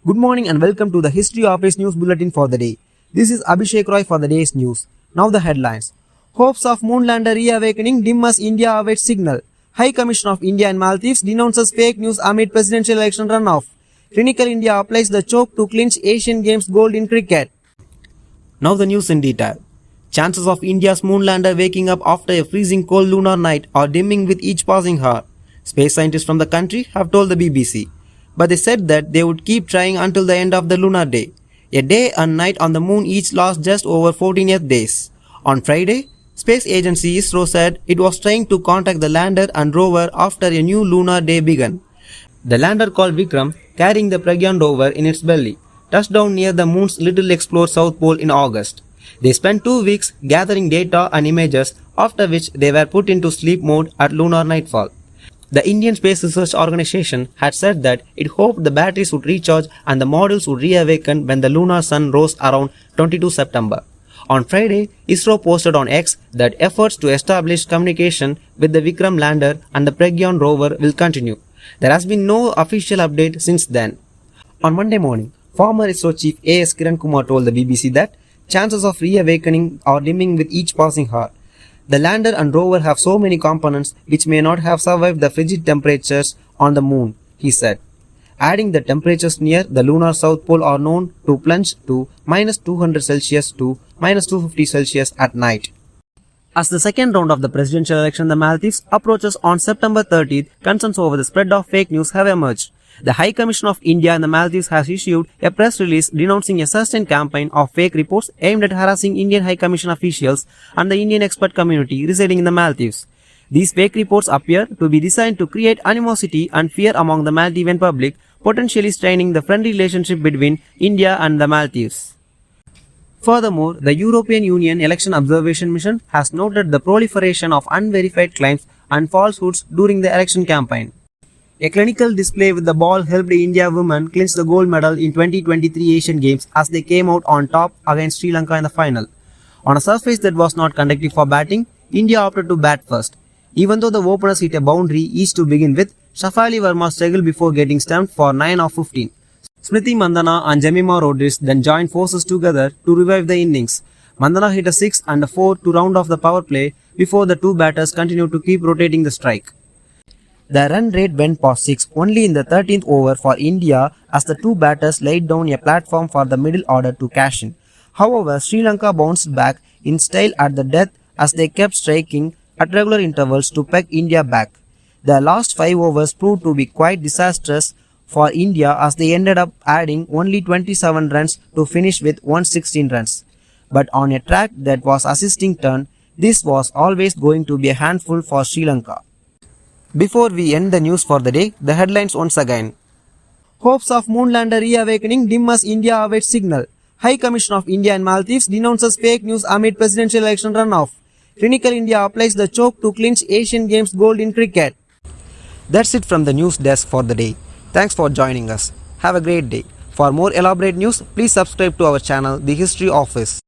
Good morning and welcome to the History Office News Bulletin for the day. This is Abishek Roy for the day's news. Now the headlines. Hopes of Moonlander reawakening dim as India awaits signal. High Commission of India and Maldives denounces fake news amid presidential election runoff. Clinical India applies the choke to clinch Asian Games gold in cricket. Now the news in detail. Chances of India's Moonlander waking up after a freezing cold lunar night are dimming with each passing hour. Space scientists from the country have told the BBC. But they said that they would keep trying until the end of the lunar day. A day and night on the moon each last just over 14 Earth days. On Friday, Space Agency ISRO said it was trying to contact the lander and rover after a new lunar day began. The lander called Vikram, carrying the Pragyan rover in its belly, touched down near the moon's little explored south pole in August. They spent 2 weeks gathering data and images, after which they were put into sleep mode at lunar nightfall. The Indian Space Research Organization had said that it hoped the batteries would recharge and the modules would reawaken when the lunar sun rose around 22 September. On Friday, ISRO posted on X that efforts to establish communication with the Vikram lander and the Pragyan rover will continue. There has been no official update since then. On Monday morning, former ISRO chief A.S. Kiran Kumar told the BBC that chances of reawakening are dimming with each passing hour. The lander and rover have so many components which may not have survived the frigid temperatures on the moon, he said. Adding the temperatures near the lunar south pole are known to plunge to -200 Celsius to -250 Celsius at night. As the second round of the presidential election in the Maldives approaches on September 30th, concerns over the spread of fake news have emerged. The High Commission of India in the Maldives has issued a press release denouncing a sustained campaign of fake reports aimed at harassing Indian High Commission officials and the Indian expert community residing in the Maldives. These fake reports appear to be designed to create animosity and fear among the Maldivian public, potentially straining the friendly relationship between India and the Maldives. Furthermore, the European Union Election Observation Mission has noted the proliferation of unverified claims and falsehoods during the election campaign. A clinical display with the ball helped India women clinch the gold medal in 2023 Asian Games as they came out on top against Sri Lanka in the final. On a surface that was not conducive for batting, India opted to bat first. Even though the openers hit a boundary each to begin with, Shafali Verma struggled before getting stumped for 9 of 15. Smriti Mandhana and Jemima Rodriguez then joined forces together to revive the innings. Mandhana hit a 6 and a 4 to round off the power play before the two batters continued to keep rotating the strike. The run rate went past 6 only in the 13th over for India as the two batters laid down a platform for the middle order to cash in. However, Sri Lanka bounced back in style at the death as they kept striking at regular intervals to peg India back. The last 5 overs proved to be quite disastrous for India as they ended up adding only 27 runs to finish with 116 runs. But on a track that was assisting turn, this was always going to be a handful for Sri Lanka. Before we end the news for the day, the headlines once again. Hopes of Moonlander reawakening dim as India awaits signal. High Commission of India and Maldives denounces fake news amid presidential election runoff. Clinical India applies the choke to clinch Asian Games gold in cricket. That's it from the news desk for the day. Thanks for joining us. Have a great day. For more elaborate news, please subscribe to our channel, The History Office.